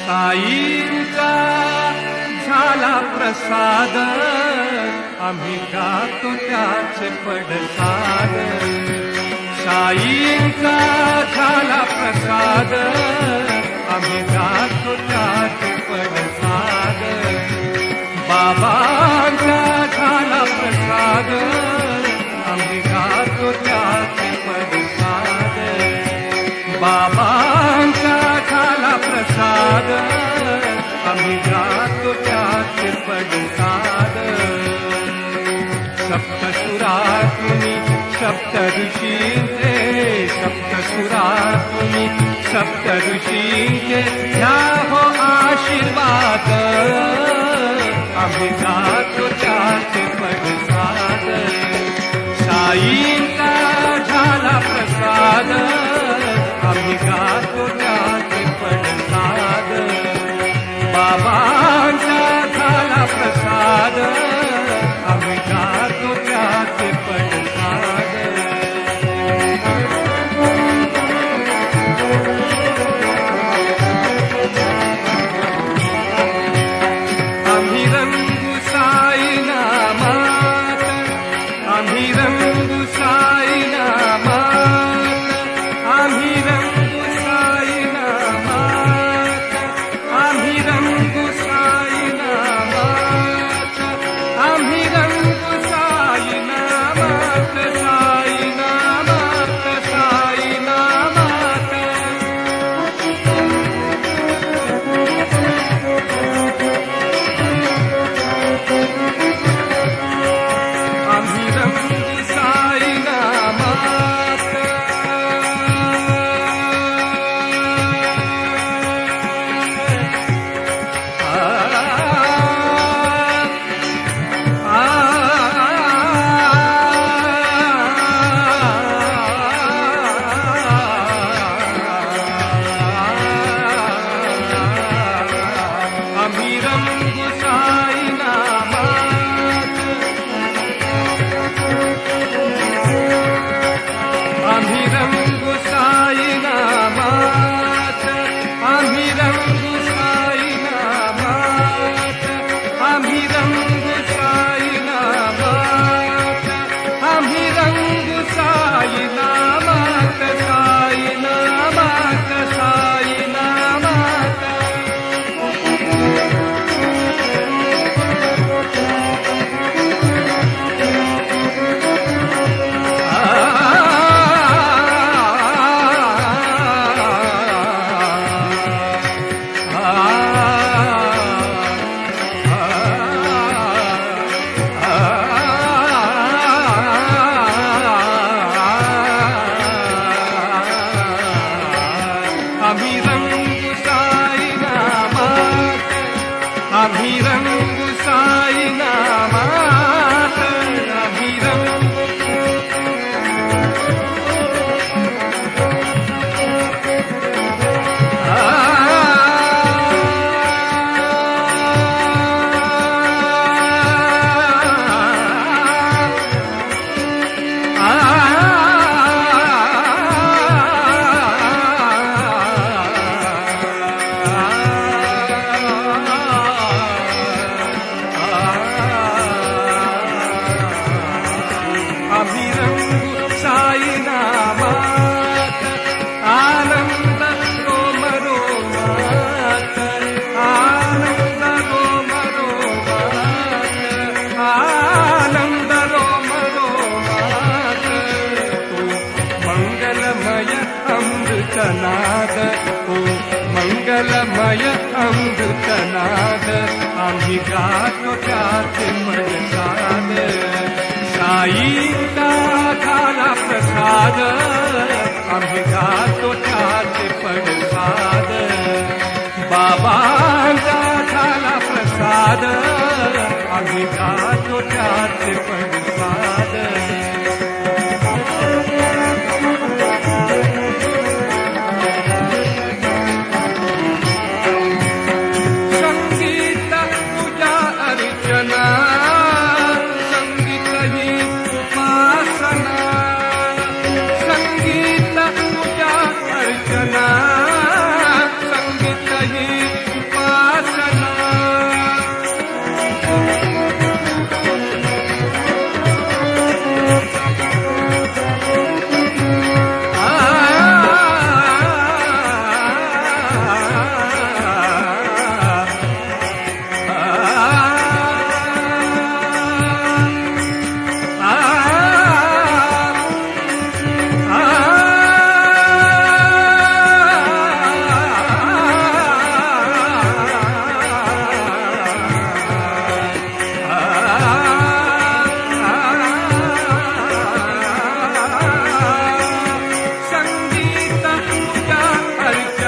साईंचा झाला प्रसाद, आम्ही गातो त्याचे पडसाद. साईंचा झाला प्रसाद, आम्ही गातो त्याचे पडसाद. बाबांचा झाला प्रसाद, आम्ही गातो त्याचे पडसाद. बाबांचा झाला प्रसाद, आम्ही गातो त्याचे पडसाद. सप्तसुरातुनी सप्त ऋषींचे, सप्तसुरातुनी सप्त ऋषींचे घ्या हो आशीर्वाद, आम्ही गातो त्याचे पडसाद. साईंचा झाला प्रसाद, आम्ही गातो त्याचे पडसाद. बाबांचा झाला प्रसाद, आम्ही गातो त्याचे पडसाद. आम्ही रंगू साई नामात, आम्ही रंगू साई नामात, आम्ही रंगू साई नामात, आम्ही रंगू साई नामात, आम्ही रंगू साई नामात, साई नामात, साई नामात. आम्ही रंगू साई नामात. आम्ही रंगू साई नामात. आम्ही रंगू साई नामात, आम्ही रंगू साई नामात, आम्ही रंगू साई नामात, आम्ही रंगू साई नामात, साई नामात, साई नामात. आम्ही रंगू साई नामात, आम्ही रंगू साई नामात, आम्ही रंगू. आम्ही रंगू साई नामात, आनंद रोम रोमात, आनंद रोम रोमात, आनंद रोम रोमात. तो मंगलमय अमृतनाद, तो मंगलमय अमृतनाद, आम्ही गातो त्याचे पडसाद. साईंचा झाला प्रसाद, आम्ही गातो त्याचे पडसाद. बाबांचा झाला प्रसाद, आम्ही गातो त्याचे पडसाद. संगीत पूजा अर्चना, संगीत ही उपासना, संगीत पूजा अर्चना,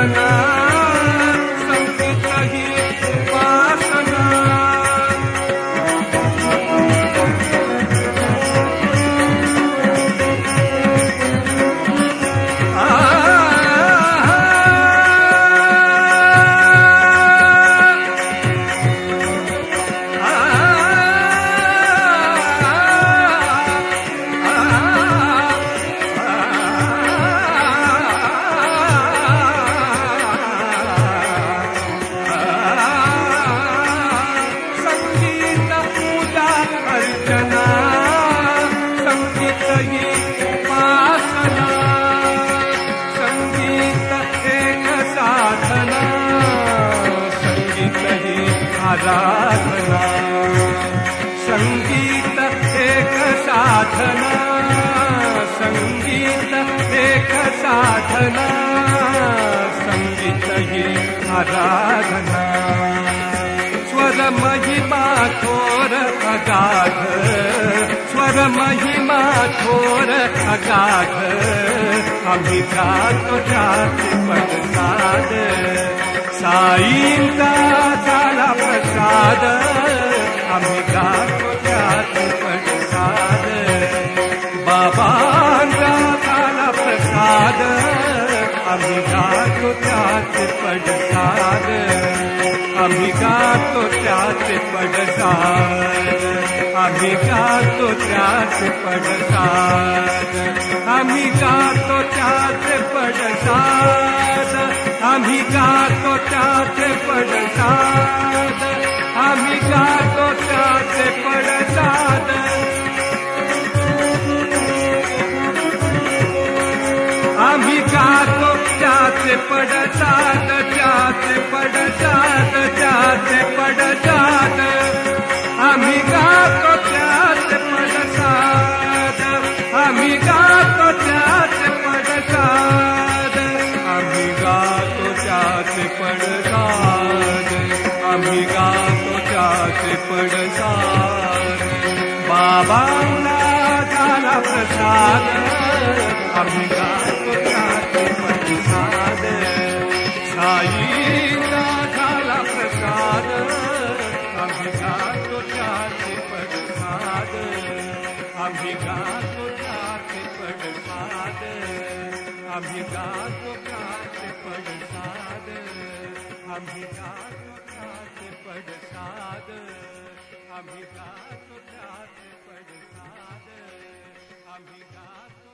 अर्चना संगीत ही उपासना आराधना संगीत एक साधना संगीत एक साधना संगीत ही आराधना स्वर महिमा थोर अगाध स्वर महिमा थोर अगाध आम्ही गातो त्याचे पडसाद साईंचा झाला प्रसाद आम्ही गातो त्याचे पडसाद बाबांचा झाला प्रसाद आम्ही गातो त्याचे पडसाद आम्ही गातो त्याचे पडसाद आम्ही गातो त्याचे पडसाद आम्ही गातो त्याचे पडसाद आम्ही गातो त्याचे पडसाद आम्ही गातो त्याचे पडसाद आम्ही गातो त्याचे पडसाद त्याचे पडसाद त्याचे पडसाद आम्ही गातो त्याचे पडसाद आम्ही गातो त्याचे पडसाद आम्ही गातो त्याचे पडसाद आम्ही गातो त्याचे पडसाद बाबांना झाला प्रसाद आम्ही गातो त्याचे पडसाद साईंना झाला प्रसाद आम्ही गातो त्याचे पडसाद आम्ही गातो त्याचे पडसाद आम्ही गातो त्याचे पडसाद आम्ही गातो त्याचे पडसाद आम्ही गातो त्याचे पडसाद आम्ही गातो